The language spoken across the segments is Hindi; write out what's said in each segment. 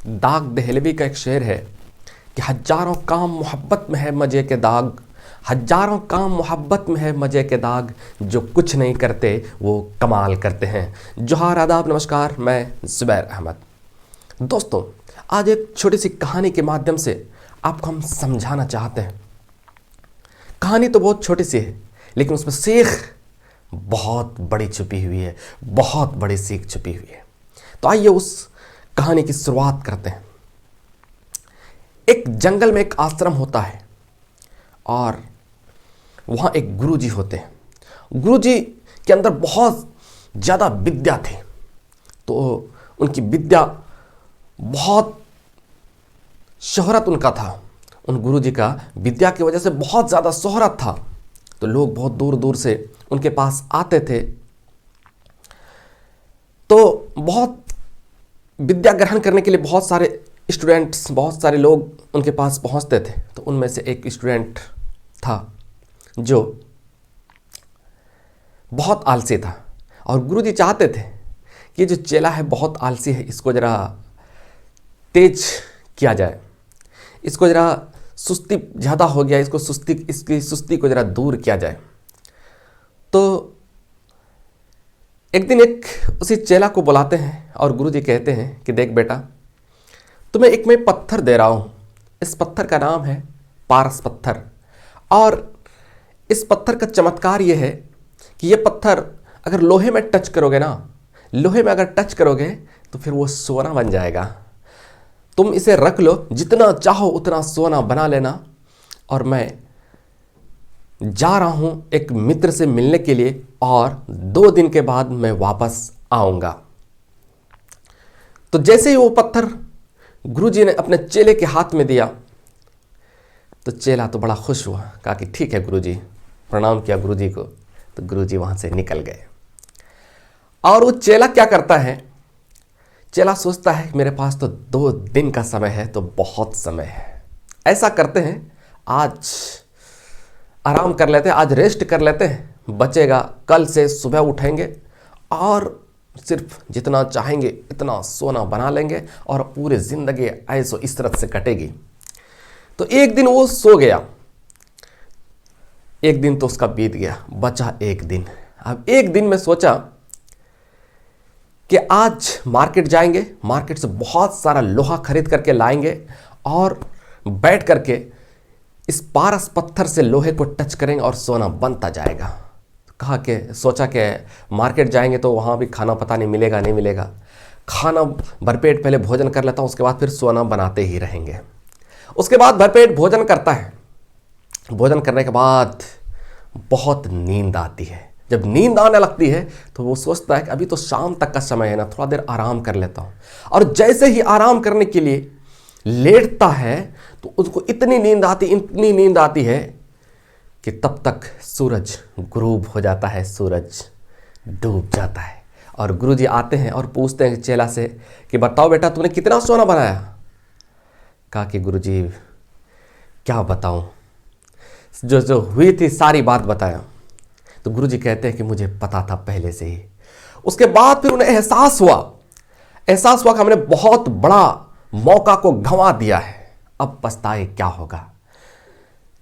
दाग दहलवी का एक शेर है कि हजारों काम मोहब्बत में है मज़े के दाग, हजारों काम मोहब्बत में है मज़े के दाग, जो कुछ नहीं करते वो कमाल करते हैं। जोहार, आदाब, नमस्कार, मैं ज़ुबैर अहमद। दोस्तों, आज एक छोटी सी कहानी के माध्यम से आपको हम समझाना चाहते हैं। कहानी तो बहुत छोटी सी है, लेकिन उसमें सीख बहुत बड़ी छुपी हुई है, बहुत बड़ी सीख छुपी हुई है। तो आइए उस कहानी की शुरुआत करते हैं। एक जंगल में एक आश्रम होता है और वहाँ एक गुरुजी होते हैं। गुरुजी के अंदर बहुत ज़्यादा विद्या थी, तो उनकी विद्या बहुत शोहरत उनका था। उन गुरुजी का विद्या की वजह से बहुत ज़्यादा शोहरत था, तो लोग बहुत दूर दूर से उनके पास आते थे। तो बहुत विद्या ग्रहण करने के लिए बहुत सारे स्टूडेंट्स, बहुत सारे लोग उनके पास पहुंचते थे। तो उनमें से एक स्टूडेंट था जो बहुत आलसी था, और गुरुजी चाहते थे कि जो चेला है बहुत आलसी है, इसको ज़रा तेज किया जाए, इसको ज़रा सुस्ती ज़्यादा हो गया, इसकी सुस्ती को ज़रा दूर किया जाए। तो एक दिन एक उसी चेला को बुलाते हैं और गुरुजी कहते हैं कि देख बेटा, तुम्हें एक मैं पत्थर दे रहा हूँ। इस पत्थर का नाम है पारस पत्थर, और इस पत्थर का चमत्कार ये है कि ये पत्थर अगर लोहे में टच करोगे ना, लोहे में अगर टच करोगे तो फिर वो सोना बन जाएगा। तुम इसे रख लो, जितना चाहो उतना सोना बना लेना, और मैं जा रहा हूँ एक मित्र से मिलने के लिए, और 2 दिन के बाद मैं वापस आऊँगा। तो जैसे ही वो पत्थर गुरुजी ने अपने चेले के हाथ में दिया, तो चेला तो बड़ा खुश हुआ, कहा कि ठीक है गुरुजी, प्रणाम किया गुरुजी को। तो गुरुजी वहाँ से निकल गए। और वो चेला क्या करता है, चेला सोचता है कि मेरे पास तो 2 दिन का समय है, तो बहुत समय है। ऐसा करते हैं, आज आराम कर लेते हैं, आज रेस्ट कर लेते हैं, बचेगा कल से सुबह उठेंगे और सिर्फ जितना चाहेंगे इतना सोना बना लेंगे, और पूरी ज़िंदगी ऐसो इस से कटेगी। तो एक दिन वो सो गया, एक दिन तो उसका बीत गया, बचा एक दिन। अब एक दिन में सोचा कि आज मार्केट जाएंगे, मार्केट से बहुत सारा लोहा खरीद करके लाएंगे, और बैठ करके इस पारस पत्थर से लोहे को टच करेंगे और सोना बनता जाएगा। तो कहा कि सोचा कि मार्केट जाएंगे तो वहाँ भी खाना पता नहीं मिलेगा, खाना भरपेट पहले भोजन कर लेता हूँ, उसके बाद फिर सोना बनाते ही रहेंगे। उसके बाद भरपेट भोजन करता है। भोजन करने के बाद बहुत नींद आती है। जब नींद आने लगती है तो वो सोचता है कि अभी तो शाम तक का समय है ना, थोड़ा देर आराम कर लेता हूँ। और जैसे ही आराम करने के लिए लेटता है तो उसको इतनी नींद आती है कि तब तक सूरज गुरूब हो जाता है, सूरज डूब जाता है। और गुरुजी आते हैं और पूछते हैं चेला से कि बताओ बेटा, तूने कितना सोना बनाया? कहा कि गुरुजी क्या बताऊं, जो हुई थी सारी बात बताया। तो गुरुजी कहते हैं कि मुझे पता था पहले से ही। उसके बाद फिर उन्हें एहसास हुआ कि हमने बहुत बड़ा मौका को गंवा दिया है, अब पछताए क्या होगा।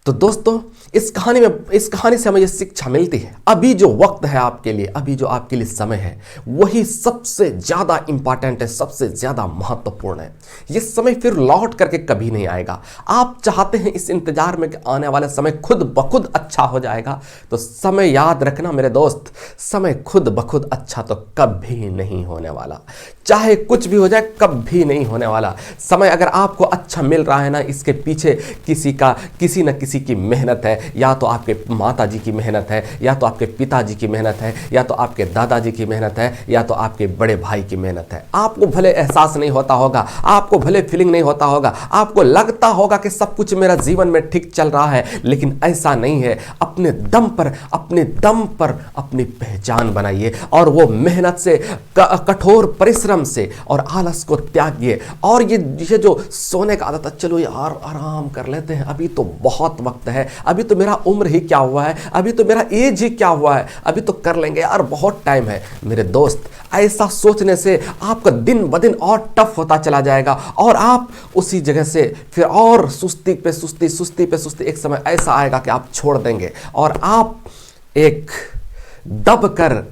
तो दोस्तों, इस कहानी से हमें यह शिक्षा मिलती है, अभी जो वक्त है आपके लिए, अभी जो आपके लिए समय है, वही सबसे ज़्यादा इंपॉर्टेंट है, सबसे ज़्यादा महत्वपूर्ण है। ये समय फिर लौट करके कभी नहीं आएगा। आप चाहते हैं इस इंतजार में कि आने वाला समय खुद ब खुद अच्छा हो जाएगा, तो समय याद रखना मेरे दोस्त, समय खुद ब खुद अच्छा तो कभी नहीं होने वाला। चाहे कुछ भी हो जाए, कभी नहीं होने वाला। समय अगर आपको अच्छा मिल रहा है ना, इसके पीछे किसी न किसी की मेहनत है। या तो आपके माताजी की मेहनत है, या तो आपके पिताजी की मेहनत है, या तो आपके दादाजी की मेहनत है, या तो आपके बड़े भाई की मेहनत है। आपको भले एहसास नहीं होता होगा, आपको भले फीलिंग नहीं होता होगा, आपको लगता होगा कि सब कुछ मेरा जीवन में ठीक चल रहा है, लेकिन ऐसा नहीं है। अपने दम पर अपनी पहचान बनाइए, और वो मेहनत से, कठोर परिश्रम से और आलस को त्यागिए। और ये जो सोने का आदत है, चलो यार आराम कर लेते हैं, अभी तो बहुत बहुत वक्त है, अभी तो मेरा उम्र ही क्या हुआ है, अभी तो मेरा एज ही क्या हुआ है, अभी तो कर लेंगे यार, बहुत टाइम है। मेरे दोस्त, ऐसा सोचने से आपका दिन ब दिन और टफ होता चला जाएगा और आप उसी जगह से फिर और सुस्ती पे सुस्ती, सुस्ती पे सुस्ती, एक समय ऐसा आएगा कि आप छोड़ देंगे और आप एक दब कर,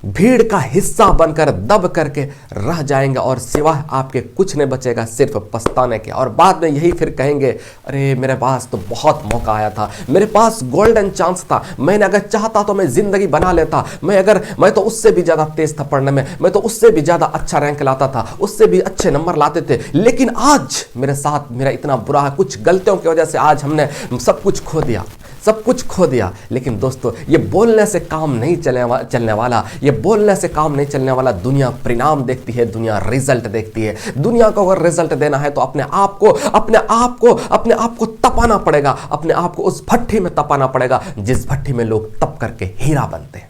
भीड़ का हिस्सा बनकर दब करके रह जाएंगे और सिवाय आपके कुछ नहीं बचेगा, सिर्फ पछताने के। और बाद में यही फिर कहेंगे, अरे मेरे पास तो बहुत मौका आया था, मेरे पास गोल्डन चांस था, मैंने अगर चाहता तो मैं जिंदगी बना लेता, मैं तो उससे भी ज़्यादा तेज था पढ़ने में, मैं तो उससे भी ज़्यादा अच्छा रैंक लाता था, उससे भी अच्छे नंबर लाते थे, लेकिन आज मेरे साथ मेरा इतना बुरा है, कुछ गलतियों की वजह से आज हमने सब कुछ खो दिया, सब कुछ खो दिया। लेकिन दोस्तों, ये बोलने से काम नहीं चलने वाला, ये बोलने से काम नहीं चलने वाला। दुनिया परिणाम देखती है, दुनिया रिजल्ट देखती है। दुनिया को अगर रिजल्ट देना है तो अपने आप को तपाना पड़ेगा, अपने आप को उस भट्ठी में तपाना पड़ेगा जिस भट्ठी में लोग तप करके हीरा बनते हैं।